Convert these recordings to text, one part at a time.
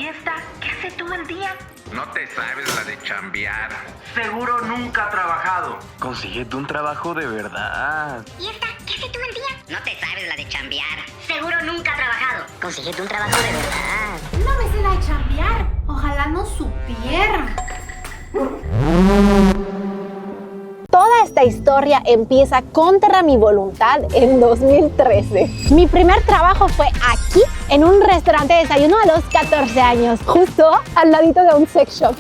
¿Y esta? ¿Qué hace todo el día? No te sabes la de chambear. Seguro nunca ha trabajado. Consíguete un trabajo de verdad. ¿Y esta? ¿Qué hace todo el día? No te sabes la de chambear. Seguro nunca ha trabajado. Consíguete un trabajo de verdad. No me sé la de chambear. Ojalá no supiera. Toda esta historia empieza contra mi voluntad en 2013. Mi primer trabajo fue aquí, en un restaurante de desayuno a los 14 años, justo al ladito de un sex shop.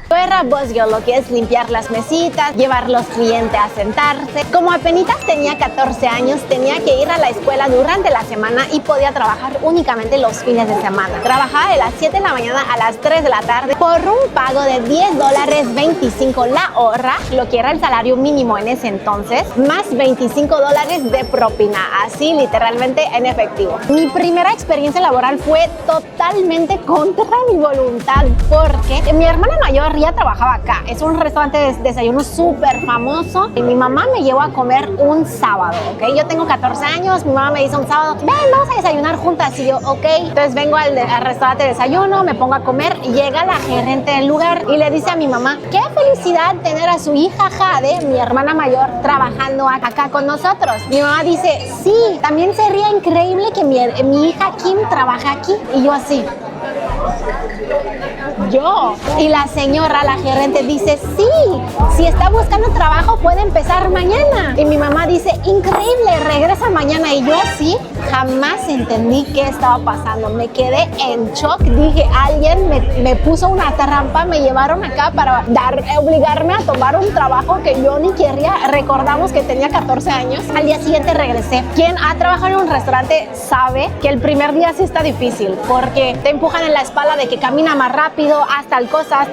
Yo era busgirl, lo que es limpiar las mesitas, llevar los clientes a sentarse. Como apenitas tenía 14 años, tenía que ir a la escuela durante la semana y podía trabajar únicamente los fines de semana. Trabajaba de las 7 de la mañana a las 3 de la tarde por un pago de $10.25 la hora, lo que era el salario mínimo en ese entonces, más $25 de propina, así literalmente en efectivo. Mi primera experiencia laboral fue totalmente contra mi voluntad porque mi hermana mayor ya trabajaba acá. Es un restaurante de desayuno súper famoso y mi mamá me llevó a comer un sábado, ¿ok? Yo tengo 14 años, mi mamá me dice un sábado, ven, vamos a desayunar juntas. Y yo, ok. Entonces vengo al restaurante de desayuno, me pongo a comer, llega la gerente del lugar y le dice a mi mamá, qué felicidad tener a su hija Jade, mi hermana mayor, trabajando acá con nosotros. Mi mamá dice, sí, también sería increíble que mi hija Kim trabaje aquí. Y yo así, y la señora, la gerente, dice, sí, si está buscando trabajo puede empezar mañana. Y mi mamá dice, increíble, regresa mañana. Y yo así jamás entendí qué estaba pasando. Me quedé en shock. Dije, alguien me puso una trampa, me llevaron acá para obligarme a tomar un trabajo que yo ni quería. Recordamos que tenía 14 años. Al día siguiente regresé. Quien ha trabajado en un restaurante sabe que el primer día sí está difícil porque te empujan en la espalda de que camina más rápido, haz tal cosa.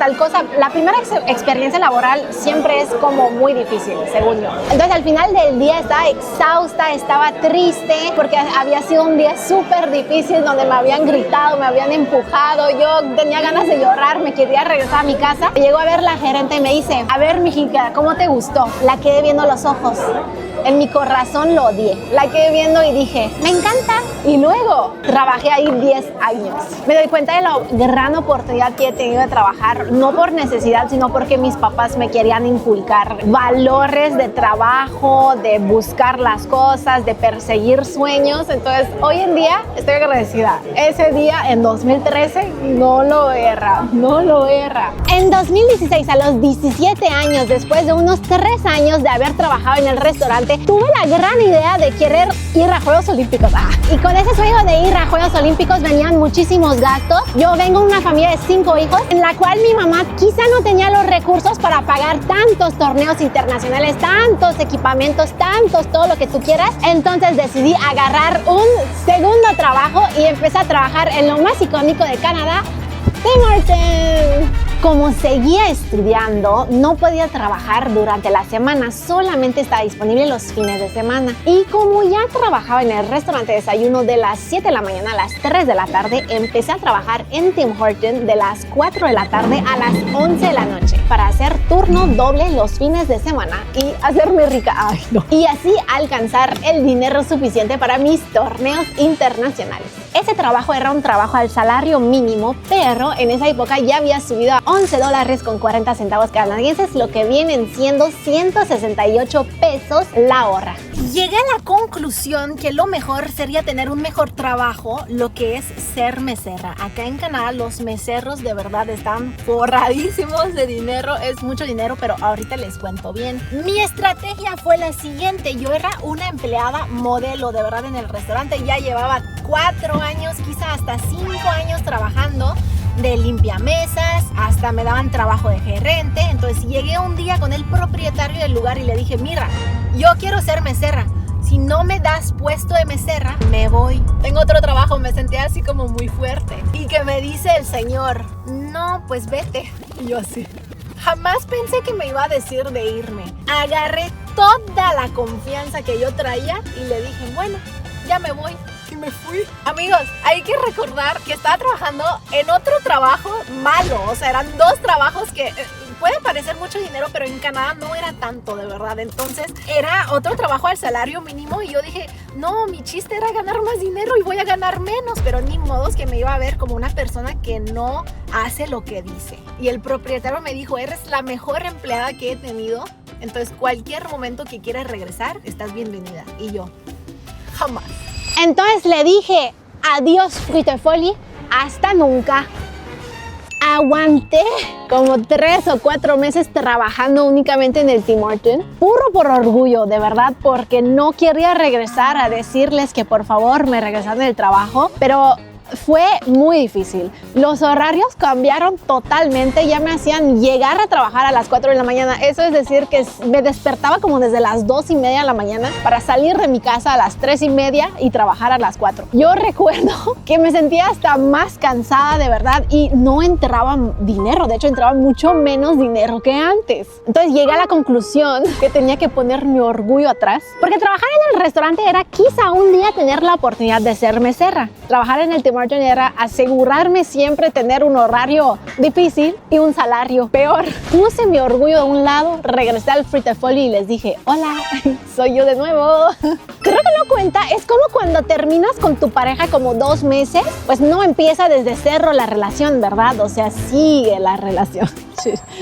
La primera experiencia laboral siempre es como muy difícil, según yo. Entonces al final del día estaba exhausta, estaba triste porque había sido un día súper difícil donde me habían gritado, me habían empujado, yo tenía ganas de llorar, me quería regresar a mi casa. Llegó a ver la gerente y me dice, a ver, mijita, ¿cómo te gustó? La quedé viendo los ojos. En mi corazón lo odié. La quedé viendo y dije, me encanta. Y luego trabajé ahí 10 años. Me doy cuenta de la gran oportunidad que he tenido de trabajar, no por necesidad, sino porque mis papás me querían inculcar valores de trabajo, de buscar las cosas, de perseguir sueños. Entonces, hoy en día estoy agradecida. Ese día, en 2013, no lo erra. En 2016, a los 17 años, después de unos 3 años de haber trabajado en el restaurante, tuve la gran idea de querer ir a Juegos Olímpicos. Y con ese sueño de ir a Juegos Olímpicos venían muchísimos gastos. Yo vengo de una familia de 5 hijos, en la cual mi mamá quizá no tenía los recursos para pagar tantos torneos internacionales, tantos equipamientos, todo lo que tú quieras. Entonces decidí agarrar un segundo trabajo y empecé a trabajar en lo más icónico de Canadá, Tim Hortons. Como seguía estudiando, no podía trabajar durante la semana, solamente estaba disponible los fines de semana. Y como ya trabajaba en el restaurante de desayuno de las 7 de la mañana a las 3 de la tarde, empecé a trabajar en Tim Hortons de las 4 de la tarde a las 11 de la noche para hacer turno doble los fines de semana y hacerme rica. Ay, no. Y así alcanzar el dinero suficiente para mis torneos internacionales. Ese trabajo era un trabajo al salario mínimo, pero en esa época ya había subido a $11.40 canadienses, lo que vienen siendo 168 pesos la hora. Llegué a la conclusión que lo mejor sería tener un mejor trabajo, lo que es ser mesera. Acá en Canadá los meseros de verdad están forradísimos de dinero, es mucho dinero, pero ahorita les cuento bien. Mi estrategia fue la siguiente, yo era una empleada modelo de verdad en el restaurante, ya llevaba 4 años, quizá hasta 5 años trabajando de limpiamesas, hasta me daban trabajo de gerente. Entonces llegué un día con el propietario del lugar y le dije, mira, yo quiero ser mesera, si no me das puesto de mesera, me voy, tengo otro trabajo. Me sentí así como muy fuerte y que me dice el señor, no, pues vete. Y yo así, jamás pensé que me iba a decir de irme. Agarré toda la confianza que yo traía y le dije, bueno, ya me voy. Y me fui. Amigos, hay que recordar que estaba trabajando en otro trabajo malo. O sea, eran 2 trabajos que puede parecer mucho dinero, pero en Canadá no era tanto, de verdad. Entonces era otro trabajo al salario mínimo y yo dije, no, mi chiste era ganar más dinero y voy a ganar menos, pero ni modos que me iba a ver como una persona que no hace lo que dice. Y el propietario me dijo, eres la mejor empleada que he tenido, entonces cualquier momento que quieras regresar, estás bienvenida. Y yo, jamás. Entonces le dije, adiós Frutefoli, hasta nunca. Aguanté como 3 o 4 meses trabajando únicamente en el Tim Hortons, puro por orgullo, de verdad, porque no quería regresar a decirles que por favor me regresaran del trabajo, pero fue muy difícil. Los horarios cambiaron totalmente, ya me hacían llegar a trabajar a las 4 de la mañana, eso es decir que me despertaba como desde las 2:30 de la mañana para salir de mi casa a las 3:30 y trabajar a las 4. Yo recuerdo que me sentía hasta más cansada de verdad y no entraba dinero, de hecho entraba mucho menos dinero que antes. Entonces llegué a la conclusión que tenía que poner mi orgullo atrás, porque trabajar en el restaurante era quizá un día tener la oportunidad de ser mesera. Trabajar en el Tim Hortons era asegurarme siempre tener un horario difícil y un salario peor. Puse mi orgullo de un lado, regresé al Frutefoli y les dije, hola, soy yo de nuevo. Creo que no cuenta, es como cuando terminas con tu pareja como 2 meses, pues no empieza desde cero la relación, ¿verdad? O sea, sigue la relación.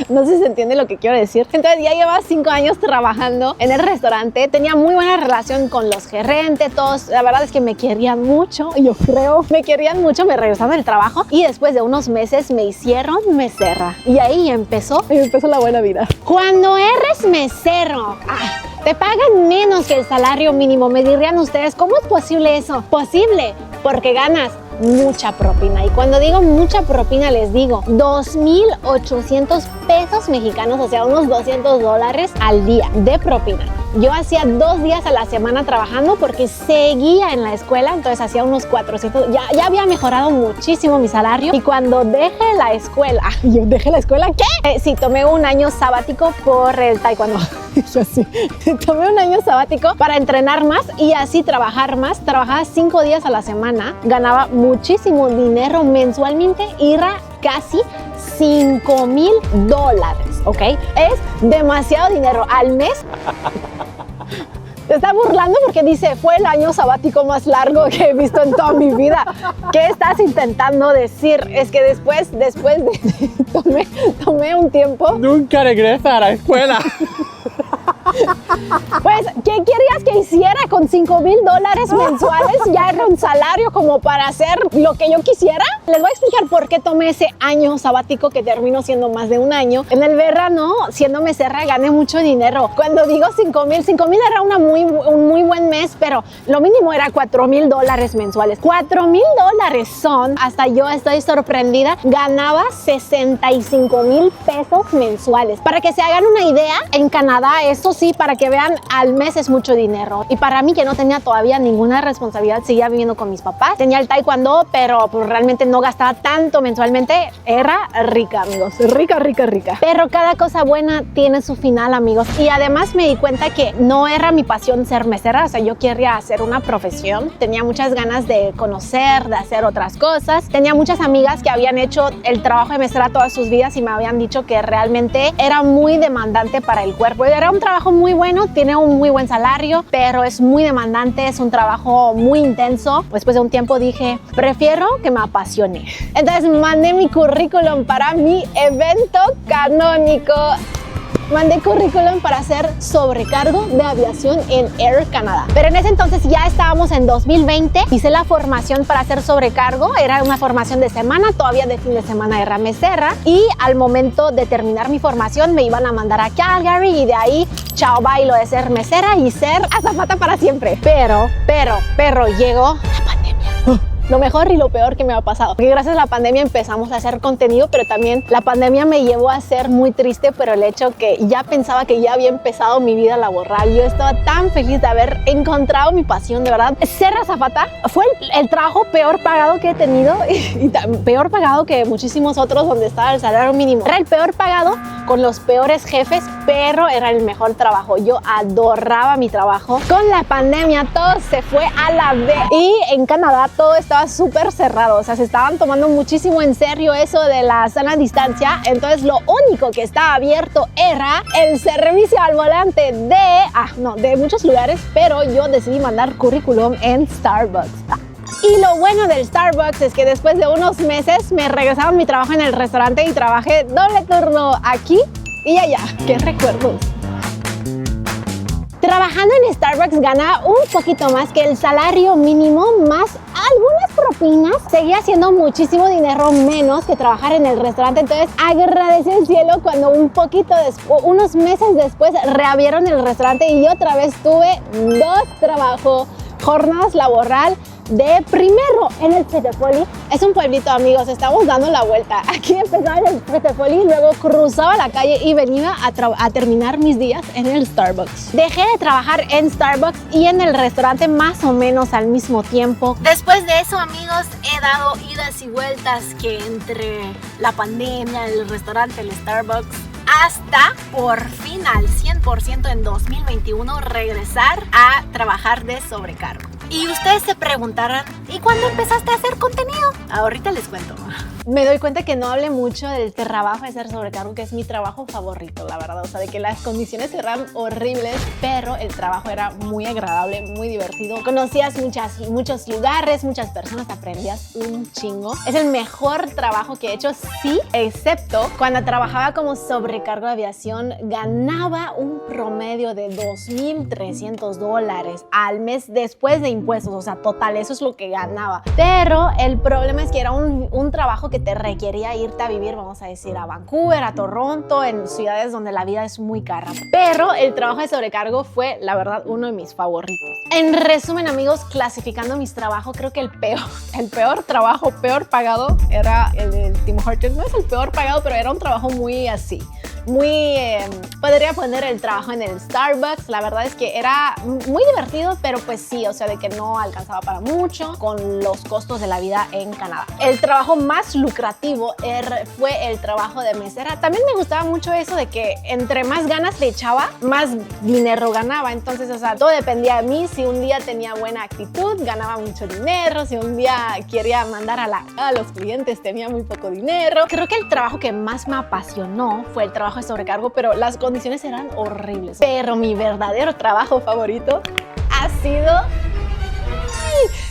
No sé si se entiende lo que quiero decir. Entonces ya llevaba 5 años trabajando en el restaurante, tenía muy buena relación con los gerentes, todos, la verdad es que me querían mucho, yo creo, me querían mucho, me regresaron del trabajo y después de unos meses me hicieron mesera y ahí empezó la buena vida. Cuando eres mesero, te pagan menos que el salario mínimo. Me dirían ustedes, ¿cómo es posible eso? Posible, porque ganas mucha propina. Y cuando digo mucha propina, les digo 2,800 pesos mexicanos, o sea, unos $200 al día de propina. Yo hacía 2 días a la semana trabajando porque seguía en la escuela, entonces hacía unos 400. Ya había mejorado muchísimo mi salario. Y cuando dejé la escuela, ¿yo dejé la escuela? ¿Qué? Sí, tomé un año sabático por el taekwondo. Yo sí, tomé un año sabático para entrenar más y así trabajar más. Trabajaba 5 días a la semana, ganaba muchísimo dinero mensualmente y era casi $5,000, ¿ok? Es demasiado dinero al mes. Se está burlando porque dice, fue el año sabático más largo que he visto en toda mi vida. ¿Qué estás intentando decir? Es que después de tomé un tiempo. Nunca regresa a la escuela. Pues, ¿qué querías que hiciera con $5,000 mensuales? Ya era un salario como para hacer lo que yo quisiera. Les voy a explicar por qué tomé ese año sabático que terminó siendo más de un año. En el verano, siendo mesera, gané mucho dinero. Cuando digo $5,000 era un muy buen mes, pero lo mínimo era $4,000 mensuales. $4,000 son, hasta yo estoy sorprendida, ganaba 65,000 pesos mensuales. Para que se hagan una idea, en Canadá, eso sí, para que vean, al mes es mucho dinero. Y para mí, que no tenía todavía ninguna responsabilidad, seguía viviendo con mis papás. Tenía el taekwondo, pero pues realmente no gastaba tanto mensualmente. Era rica, amigos. Rica. Pero cada cosa buena tiene su final, amigos. Y además me di cuenta que no era mi pasión ser mesera. O sea, yo quería hacer una profesión. Tenía muchas ganas de conocer, de hacer otras cosas. Tenía muchas amigas que habían hecho el trabajo de mesera todas sus vidas y me habían dicho que realmente era muy demandante para el cuerpo. Era un trabajo muy bueno, tiene un muy buen salario, pero es muy demandante, es un trabajo muy intenso. Después de un tiempo dije, prefiero que me apasione. Entonces mandé mi currículum para mi evento canónico. Mandé currículum para hacer sobrecargo de aviación en Air Canada. Pero en ese entonces ya estábamos en 2020. Hice la formación para hacer sobrecargo. Era una formación de semana, todavía de fin de semana era mesera. Y al momento de terminar mi formación me iban a mandar a Calgary y de ahí, chao, bye, lo de ser mesera y ser azafata para siempre. Pero llegó la pandemia. Lo mejor y lo peor que me ha pasado. Porque gracias a la pandemia empezamos a hacer contenido, pero también la pandemia me llevó a ser muy triste por el hecho que ya pensaba que ya había empezado mi vida laboral. Yo estaba tan feliz de haber encontrado mi pasión, de verdad. Ser azafata fue el trabajo peor pagado que he tenido y peor pagado que muchísimos otros donde estaba el salario mínimo. Era el peor pagado con los peores jefes, pero era el mejor trabajo. Yo adoraba mi trabajo. Con la pandemia todo se fue a la vez y en Canadá todo estaba estaba súper cerrado, o sea, se estaban tomando muchísimo en serio eso de la sana distancia, entonces lo único que estaba abierto era el servicio al volante de muchos lugares, pero yo decidí mandar currículum en Starbucks. Y lo bueno del Starbucks es que después de unos meses me regresaron mi trabajo en el restaurante y trabajé doble turno aquí y allá. ¡Qué recuerdos! Trabajando en Starbucks ganaba un poquito más que el salario mínimo más algunas propinas. Seguía haciendo muchísimo dinero menos que trabajar en el restaurante. Entonces agradecí al cielo cuando unos meses después reabrieron el restaurante y otra vez tuve 2 trabajos, jornadas laboral de primero en el Petefoli. Es un pueblito, amigos, estamos dando la vuelta. Aquí empezaba en el Petefoli, luego cruzaba la calle y venía a terminar mis días en el Starbucks. Dejé de trabajar en Starbucks y en el restaurante más o menos al mismo tiempo. Después de eso, amigos, he dado idas y vueltas que entre la pandemia, el restaurante, el Starbucks, hasta por fin al 100% en 2021 regresar a trabajar de sobrecargo. Y ustedes se preguntarán, ¿y cuándo empezaste a hacer contenido? Ahorita les cuento. Me doy cuenta que no hablé mucho del trabajo de ser sobrecargo, que es mi trabajo favorito, la verdad. O sea, de que las condiciones eran horribles, pero el trabajo era muy agradable, muy divertido. Conocías muchos lugares, muchas personas, aprendías un chingo. Es el mejor trabajo que he hecho, sí, excepto cuando trabajaba como sobrecargo de aviación, ganaba un promedio de $2,300 al mes después de impuestos. O sea, total, eso es lo que ganaba. Pero el problema es que era un trabajo que te requería irte a vivir, vamos a decir, a Vancouver, a Toronto, en ciudades donde la vida es muy cara. Pero el trabajo de sobrecargo fue, la verdad, uno de mis favoritos. En resumen, amigos, clasificando mis trabajos, creo que el peor trabajo, peor pagado, era el de Tim Hortons. No es el peor pagado, pero era un trabajo muy así. Podría poner el trabajo en el Starbucks. La verdad es que era muy divertido, pero pues sí, o sea, de que no alcanzaba para mucho con los costos de la vida en Canadá. El trabajo más lucrativo fue el trabajo de mesera. También me gustaba mucho eso de que entre más ganas le echaba, más dinero ganaba. Entonces, o sea, todo dependía de mí. Si un día tenía buena actitud, ganaba mucho dinero. Si un día quería mandar a los clientes, tenía muy poco dinero. Creo que el trabajo que más me apasionó fue el trabajo de sobrecargo, pero las condiciones eran horribles. Pero mi verdadero trabajo favorito ha sido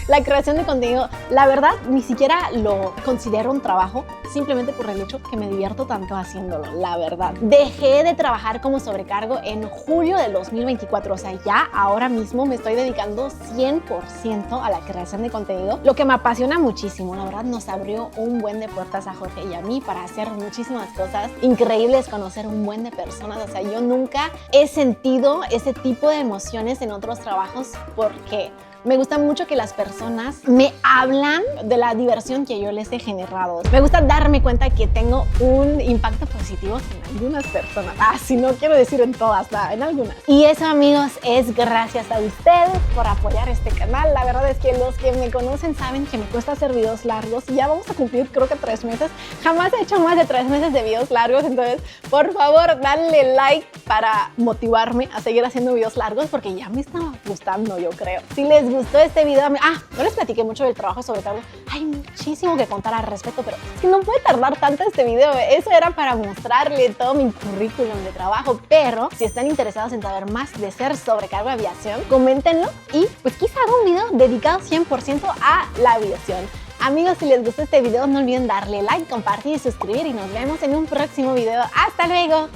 la creación de contenido. La verdad, ni siquiera lo considero un trabajo, simplemente por el hecho que me divierto tanto haciéndolo, la verdad. Dejé de trabajar como sobrecargo en julio de 2024, o sea, ya ahora mismo me estoy dedicando 100% a la creación de contenido, lo que me apasiona muchísimo. La verdad, nos abrió un buen de puertas a Jorge y a mí para hacer muchísimas cosas increíbles, conocer un buen de personas. O sea, yo nunca he sentido ese tipo de emociones en otros trabajos porque me gusta mucho que las personas me hablan de la diversión que yo les he generado. Me gusta darme cuenta que tengo un impacto positivo en algunas personas. Si no quiero decir en todas, en algunas. Y eso, amigos, es gracias a ustedes por apoyar este canal. La verdad es que los que me conocen saben que me cuesta hacer videos largos. Ya vamos a cumplir, creo que 3 meses. Jamás he hecho más de 3 meses de videos largos. Entonces, por favor, dale like para motivarme a seguir haciendo videos largos porque ya me estaba gustando, yo creo. Si les gustó este video, no les platiqué mucho del trabajo sobrecargo. Hay muchísimo que contar al respecto, pero es que no puede tardar tanto este video. Eso era para mostrarle todo mi currículum de trabajo, pero si están interesados en saber más de ser sobrecargo de aviación, coméntenlo y pues quizá haga un video dedicado 100% a la aviación. Amigos, si les gustó este video, no olviden darle like, compartir y suscribir y nos vemos en un próximo video. ¡Hasta luego!